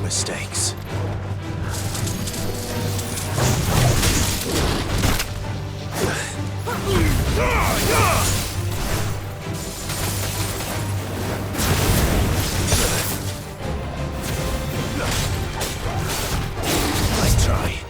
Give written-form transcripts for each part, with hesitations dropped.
mistakes. Nice try.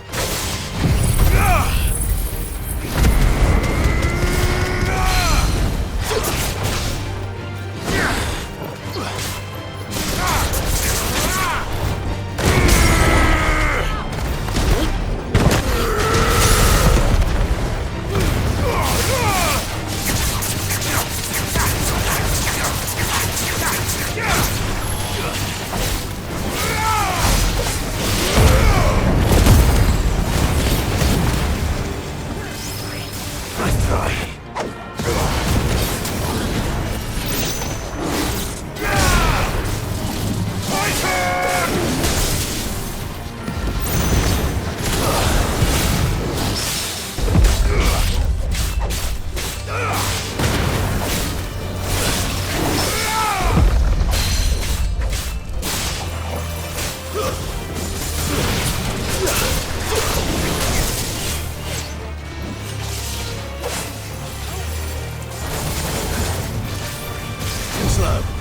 Slow.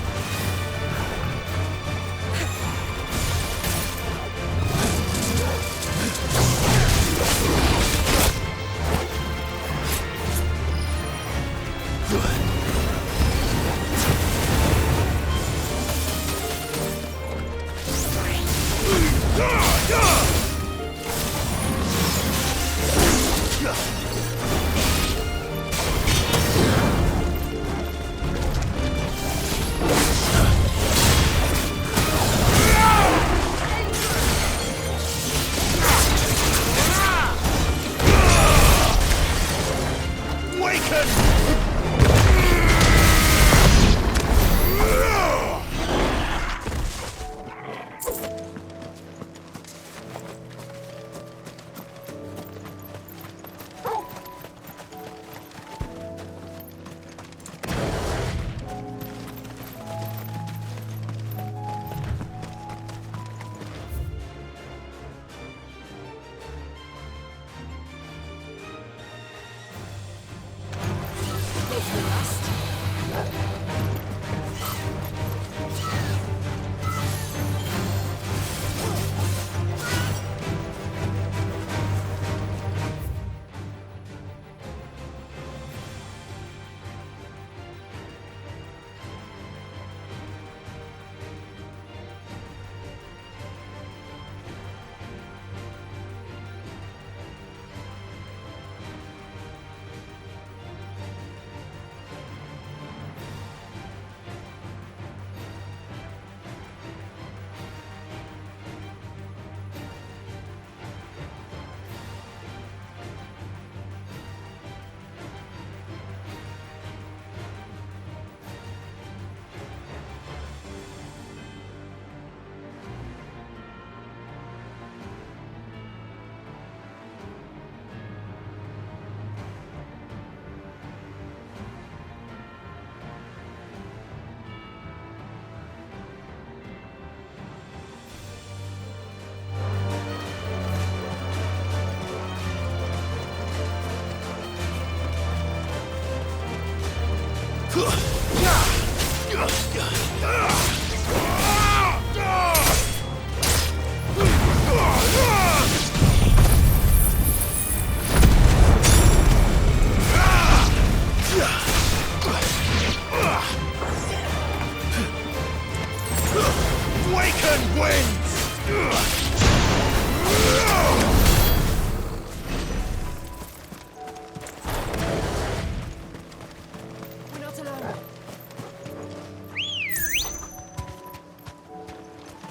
Awaken winds!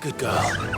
Good girl.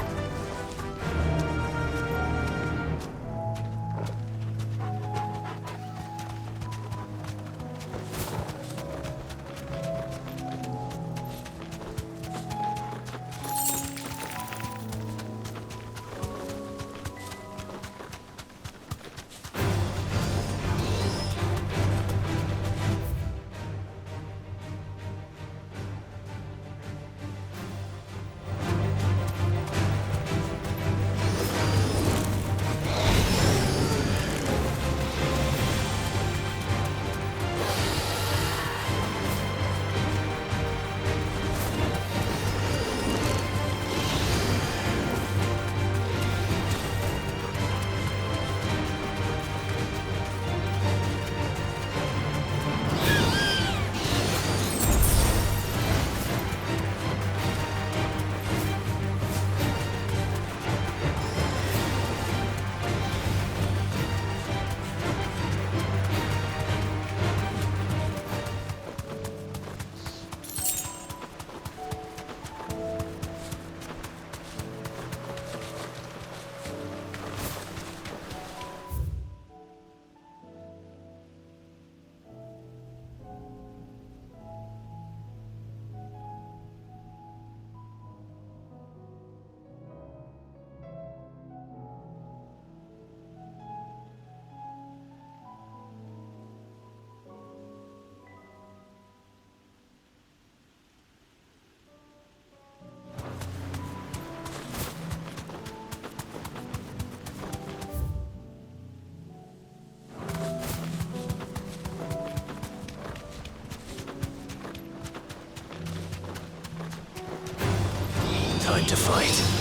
time to fight.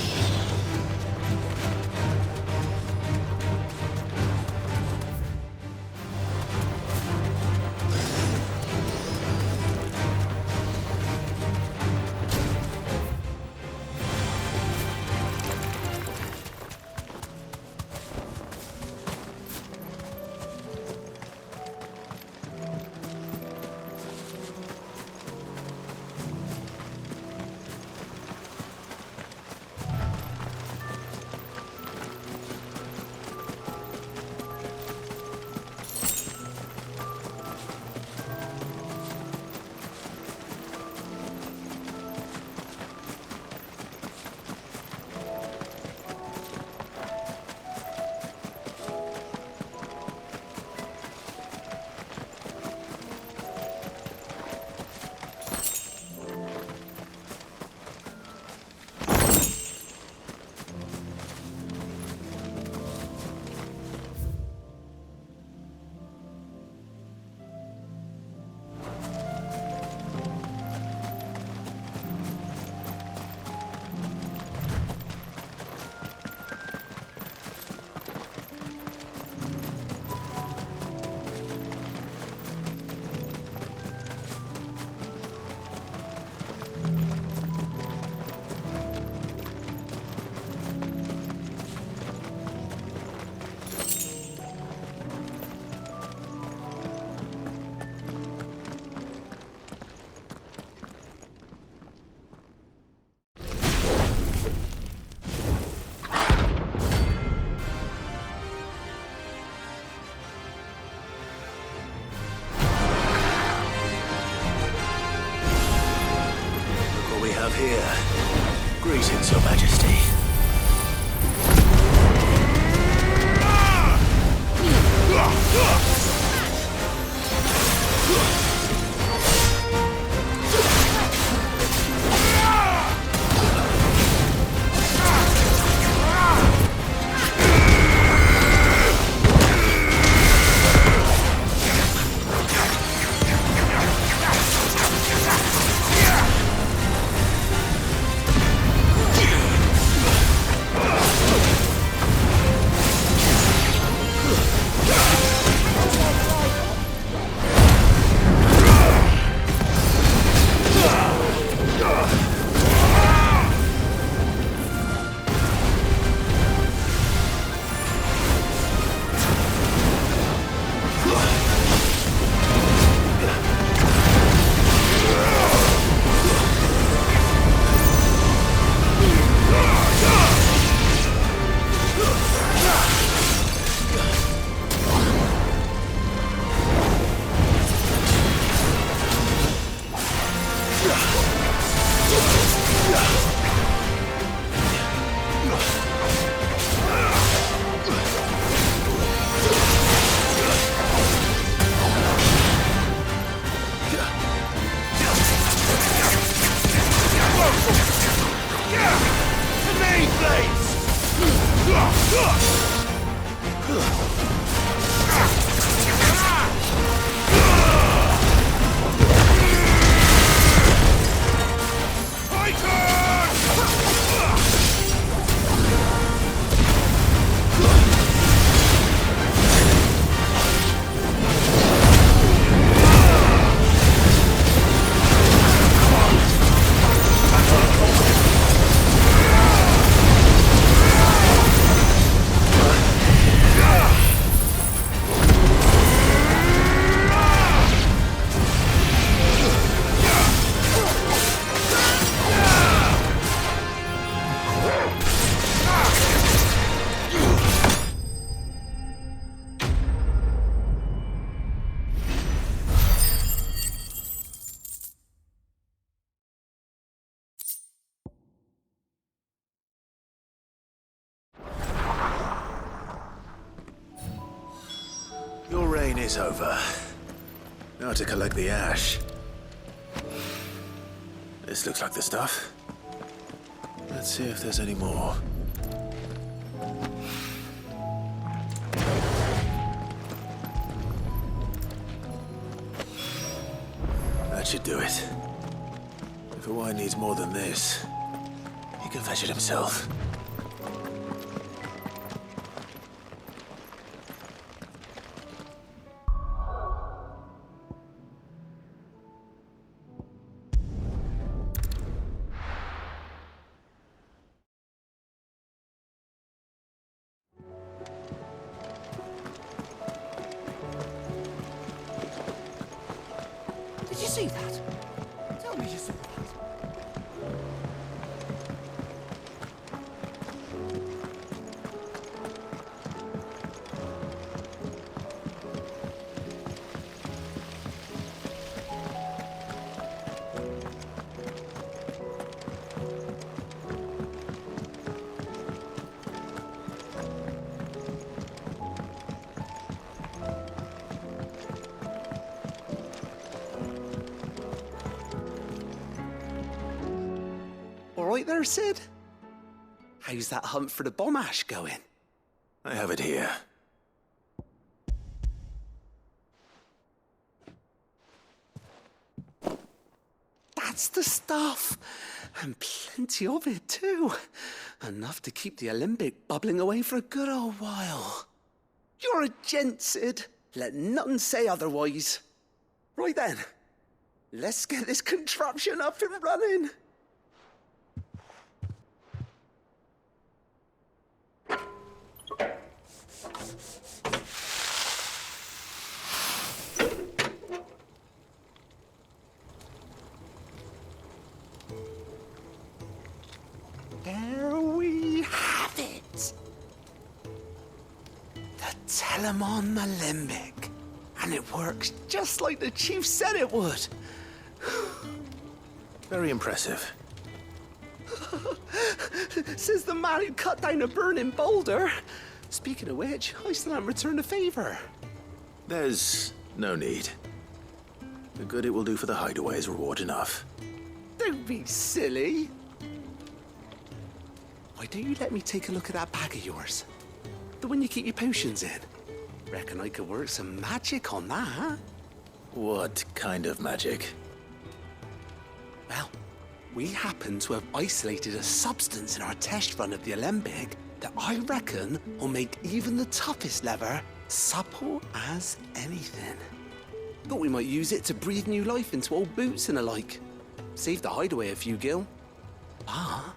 Here. Greetings, Your Majesty. Your reign is over. Now to collect the ash. This looks like the stuff. Let's see if there's any more. That should do it. If a wine needs more than this, He can fetch it himself. Did you see that? Tell me you saw that. All right there, Sid? How's that hunt for the bomb ash going? I have it here. That's the stuff. And plenty of it, too. Enough to keep the Olympic bubbling away for a good old while. You're a gent, Sid. Let nothing say otherwise. Right then, let's get this contraption up and running. There we have it. The Telemon Alembic. And it works just like the chief said it would. Very impressive. Says the man who cut down a burning boulder. Speaking of which, I still haven't returned the favor. There's no need. The good it will do for the hideaway is reward enough. Don't be silly. Why don't you let me take a look at that bag of yours? The one you keep your potions in. Reckon I could work some magic on that. What kind of magic? Well, we happen to have isolated a substance in our test run of the Alembic that I reckon will make even the toughest leather supple as anything. Thought we might use it to breathe new life into old boots and the like. Save the hideaway a few gil. Ah,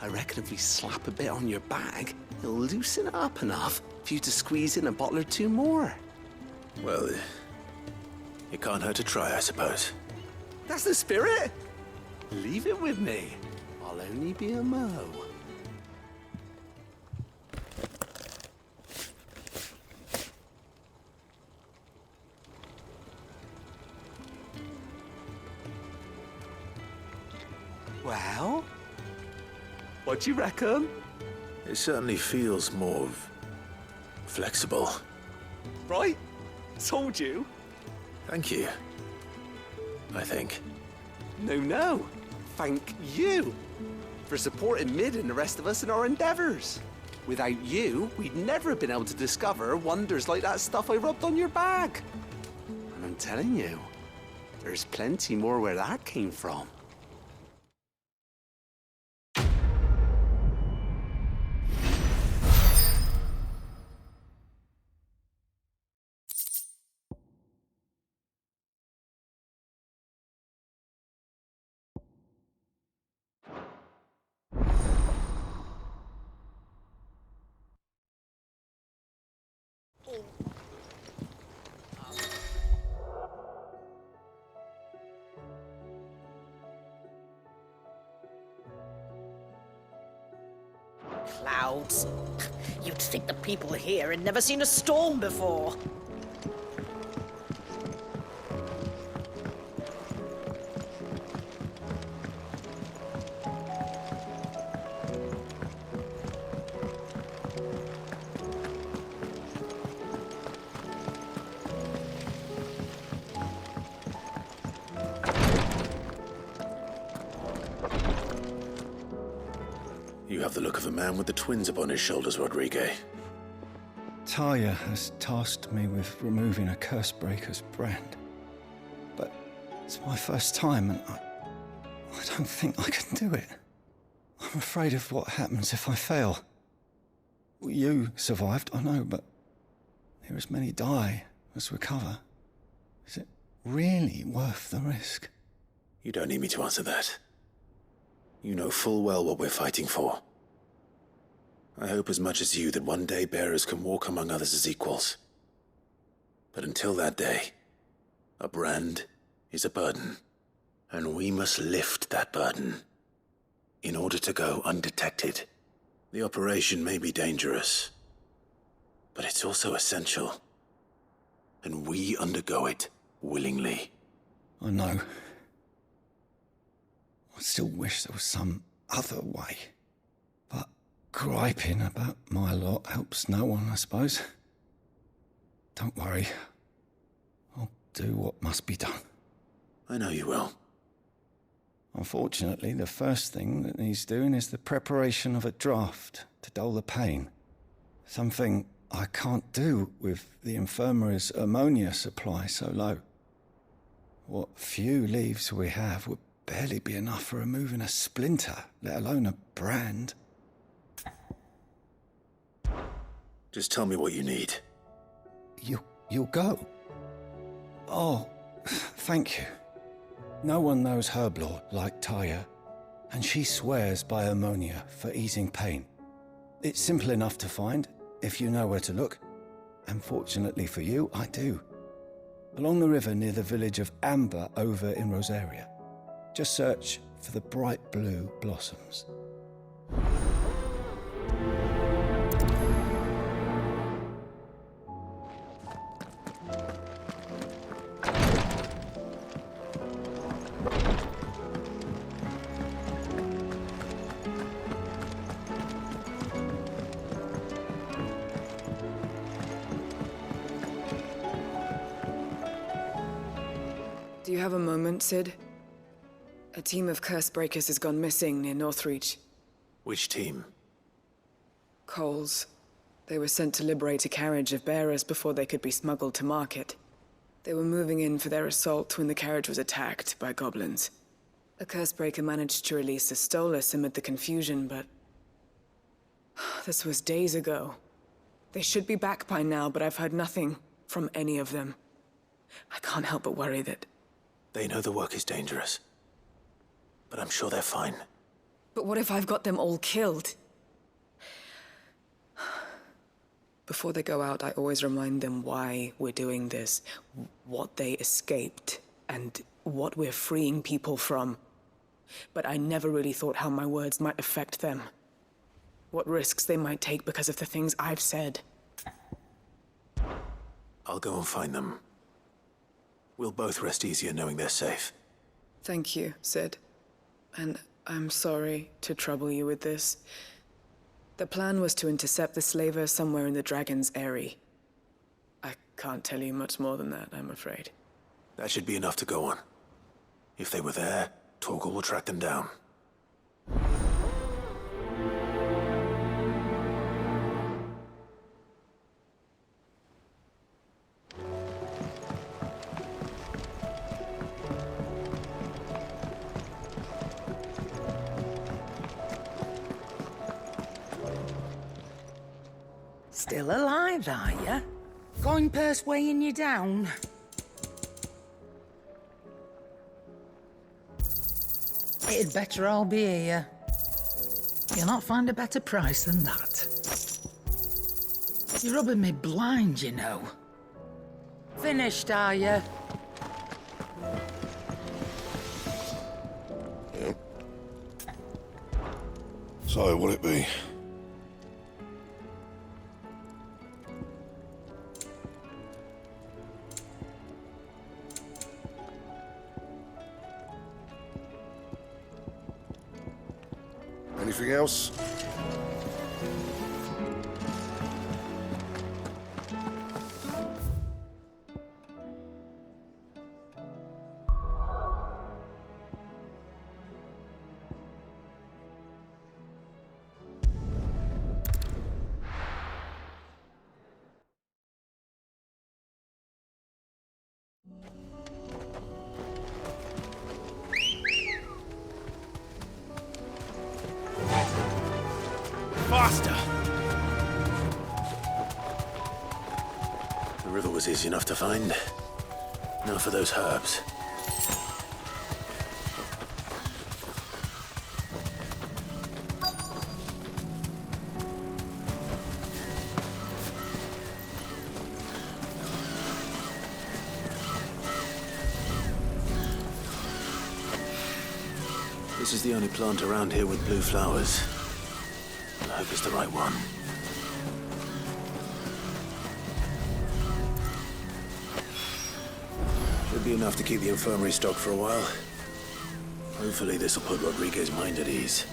I reckon if we slap a bit on your bag, it'll loosen it up enough for you to squeeze in a bottle or two more. Well, it can't hurt to try, I suppose. That's the spirit. Leave it with me. I'll only be a mo. Well, what do you reckon? It certainly feels more flexible. Right? Told you. Thank you. I think. No. Thank you for supporting Mid and the rest of us in our endeavors. Without you, we'd never have been able to discover wonders like that stuff I rubbed on your bag. And I'm telling you, there's plenty more where that came from. Clouds. You'd think the people here had never seen a storm before. You have the look of a man with the twins upon his shoulders, Rodrigue. Talia has tasked me with removing a Cursebreaker's brand. But it's my first time and I don't think I can do it. I'm I'm afraid of what happens if I fail. You survived, I know, but there as many die as recover. Is it really worth the risk? You don't need me to answer that. You know full well what we're fighting for. I hope as much as you that one day bearers can walk among others as equals. But until that day, a brand is a burden, and we must lift that burden in order to go undetected. The operation may be dangerous, but it's also essential, and we undergo it willingly. I know. I still wish there was some other way. But griping about my lot helps no one, I suppose. Don't worry. I'll do what must be done. I know you will. Unfortunately, the first thing that needs doing is the preparation of a draft to dull the pain. Something I can't do with the infirmary's ammonia supply so low. What few leaves we have would barely be enough for removing a splinter, let alone a brand. Just tell me what you need. You'll go? Oh, thank you. No one knows Herblore like Taya, and she swears by ammonia for easing pain. It's simple enough to find, if you know where to look. And fortunately for you, I do. Along the river near the village of Amber over in Rosaria. Just search for the bright blue blossoms. Do you have a moment, Sid? A team of curse breakers has gone missing near Northreach. Which team? Coles. They were sent to liberate a carriage of bearers before they could be smuggled to market. They were moving in for their assault when the carriage was attacked by goblins. A curse breaker managed to release a Stolas amid the confusion, but... this was days ago. They should be back by now, but I've heard nothing from any of them. I can't help but worry that... They know the work is dangerous, but I'm sure they're fine. But what if I've got them all killed? Before they go out, I always remind them why we're doing this, what they escaped, and what we're freeing people from. But I never really thought how my words might affect them. What risks they might take because of the things I've said. I'll go and find them. We'll both rest easier knowing they're safe. Thank you, Sid. And I'm sorry to trouble you with this. The plan was to intercept the slaver somewhere in the Dragon's Eyrie. I can't tell you much more than that, I'm afraid. That should be enough to go on. If they were there, Torgal will track them down. Still alive, are you? Going purse weighing you down? It'd better all be here. You'll not find a better price than that. You're rubbing me blind, you know. Finished, are you? So, will it be? Anything else? Faster! The river was easy enough to find. Now for those herbs. This is the only plant around here with blue flowers. I hope it's the right one. Should be enough to keep the infirmary stocked for a while. Hopefully this will put Rodriguez's mind at ease.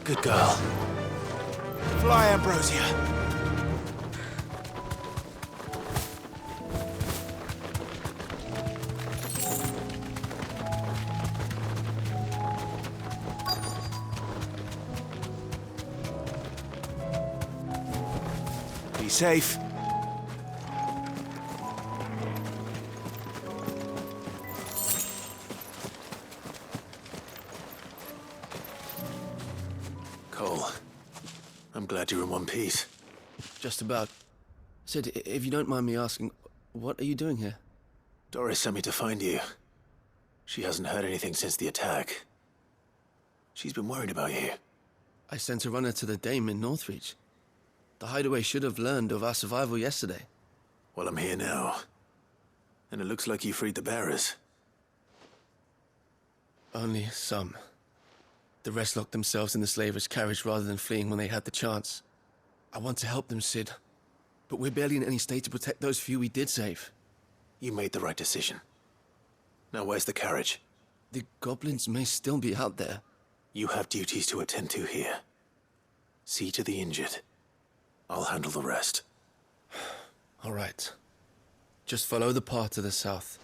Good girl. Fly, Ambrosia. Be safe. Cole, I'm glad you're in one piece. Just about. Sid, if you don't mind me asking, what are you doing here? Doris sent me to find you. She hasn't heard anything since the attack. She's been worried about you. I sent a runner to the Dame in Northreach. The hideaway should have learned of our survival yesterday. Well, I'm here now. And it looks like you freed the bearers. Only some. The rest locked themselves in the slaver's carriage rather than fleeing when they had the chance. I want to help them, Sid. But we're barely in any state to protect those few we did save. You made the right decision. Now where's the carriage? The goblins may still be out there. You have duties to attend to here. See to the injured. I'll handle the rest. All right. Just follow the path to the south.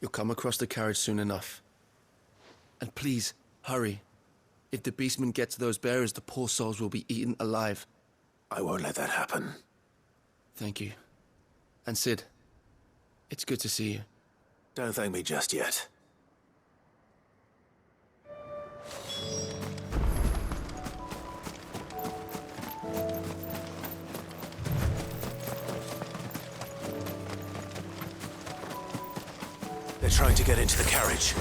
You'll come across the carriage soon enough. And please, hurry. If the beastmen get to those bearers, the poor souls will be eaten alive. I won't let that happen. Thank you. And Sid, it's good to see you. Don't thank me just yet. They're trying to get into the carriage.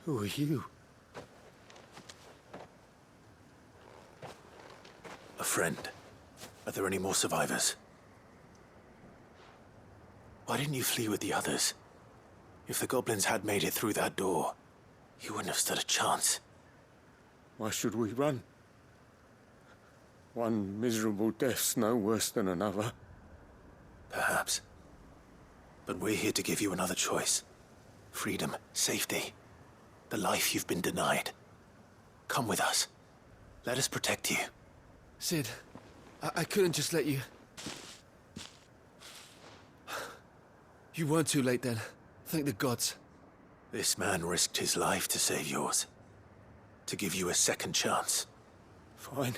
Who are you? A friend. Are there any more survivors? Why didn't you flee with the others? If the goblins had made it through that door, you wouldn't have stood a chance. Why should we run? One miserable death's no worse than another. Perhaps. But we're here to give you another choice. Freedom, safety, the life you've been denied. Come with us. Let us protect you. Sid, I couldn't just let you... You weren't too late then. Thank the gods. This man risked his life to save yours. To give you a second chance. Fine.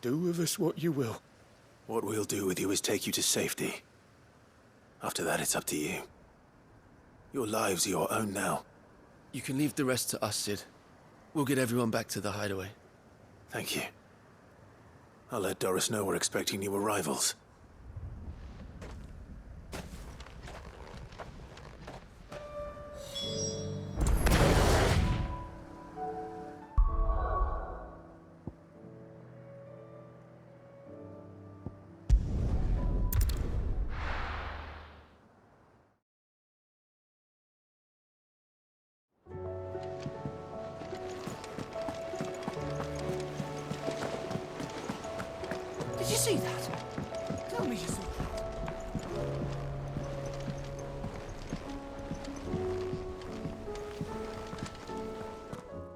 Do with us what you will. What we'll do with you is take you to safety. After that, it's up to you. Your lives are your own now. You can leave the rest to us, Sid. We'll get everyone back to the hideaway. Thank you. I'll let Doris know we're expecting new arrivals. Did you see that? Tell me you saw that.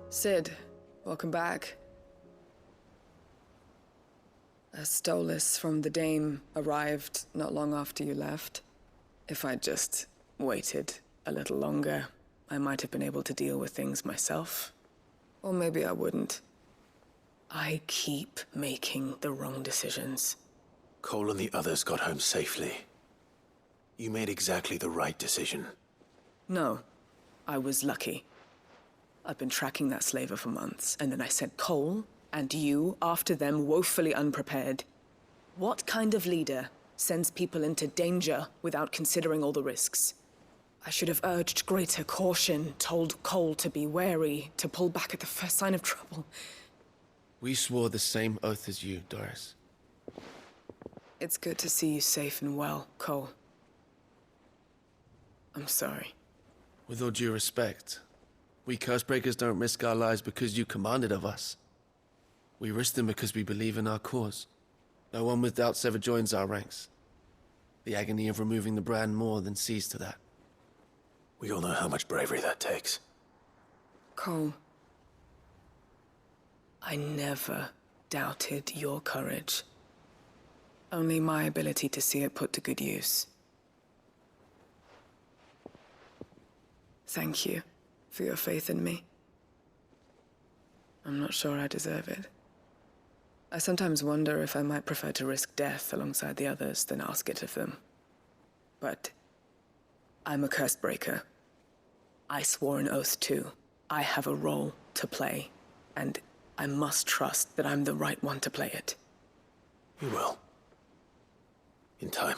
Sid, welcome back. A Stolas from the Dame arrived not long after you left. If I'd just waited a little longer, I might have been able to deal with things myself. Or maybe I wouldn't. I keep making the wrong decisions. Cole and the others got home safely. You made exactly the right decision. No, I was lucky. I've been tracking that slaver for months, and then I sent Cole and you after them woefully unprepared. What kind of leader sends people into danger without considering all the risks? I should have urged greater caution, told Cole to be wary, to pull back at the first sign of trouble. We swore the same oath as you, Doris. It's good to see you safe and well, Cole. I'm sorry. With all due respect, we Cursebreakers don't risk our lives because you commanded of us. We risk them because we believe in our cause. No one with doubts ever joins our ranks. The agony of removing the brand more than sees to that. We all know how much bravery that takes. Cole, I never doubted your courage. Only my ability to see it put to good use. Thank you for your faith in me. I'm not sure I deserve it. I sometimes wonder if I might prefer to risk death alongside the others than ask it of them. But I'm a Cursebreaker. I swore an oath too. I have a role to play, and I must trust that I'm the right one to play it. You will. In time.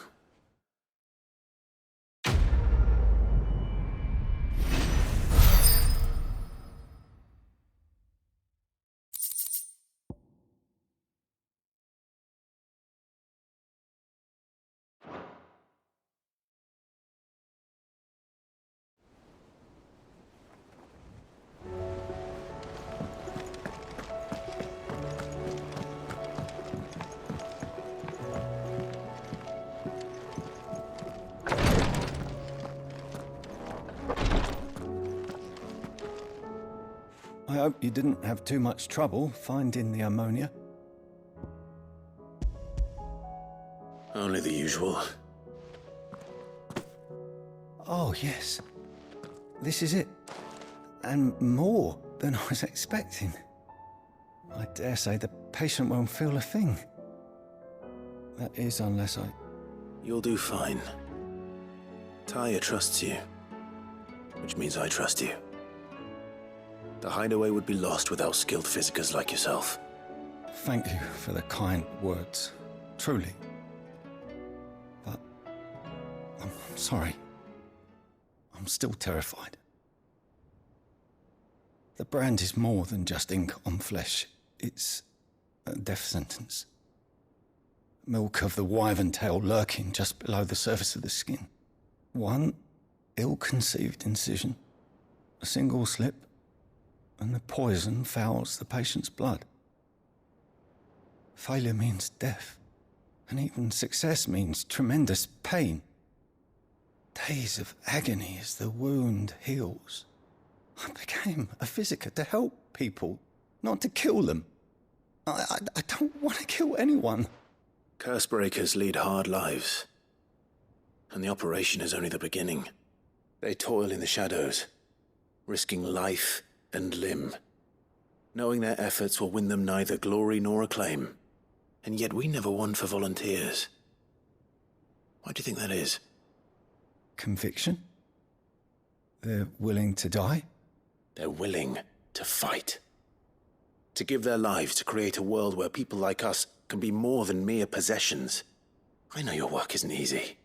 I hope you didn't have too much trouble finding the ammonia. Only the usual. Oh, yes. This is it. And more than I was expecting. I dare say the patient won't feel a thing. That is, unless I... You'll do fine. Taya trusts you. Which means I trust you. The hideaway would be lost without skilled physicers like yourself. Thank you for the kind words. Truly. But... I'm sorry. I'm still terrified. The brand is more than just ink on flesh. It's a death sentence. Milk of the wyvern tail lurking just below the surface of the skin. One ill-conceived incision, a single slip, and the poison fouls the patient's blood. Failure means death, and even success means tremendous pain. Days of agony as the wound heals. I became a physiker to help people, not to kill them. I don't want to kill anyone. Cursebreakers lead hard lives, and the operation is only the beginning. They toil in the shadows, risking life and limb, knowing their efforts will win them neither glory nor acclaim. And yet we never won for volunteers. Why do you think that is? Conviction? They're willing to die? They're willing to fight. To give their lives to create a world where people like us can be more than mere possessions. I know your work isn't easy,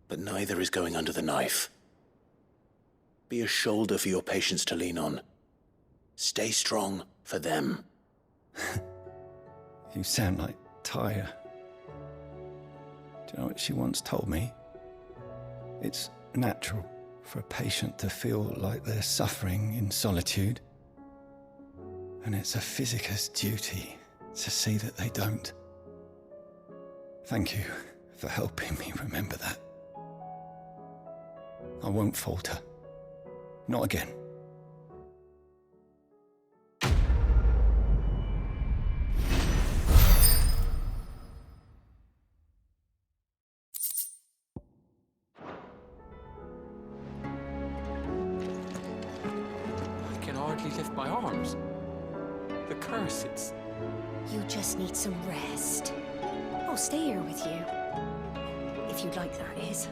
but neither is going under the knife. Be a shoulder for your patients to lean on. Stay strong for them. You sound like Tyre. Do you know what she once told me? It's natural for a patient to feel like they're suffering in solitude. And it's a physiker's duty to see that they don't. Thank you for helping me remember that. I won't falter. Not again. I can hardly lift my arms. The curse, it's... You just need some rest. I'll stay here with you. If you'd like, that is.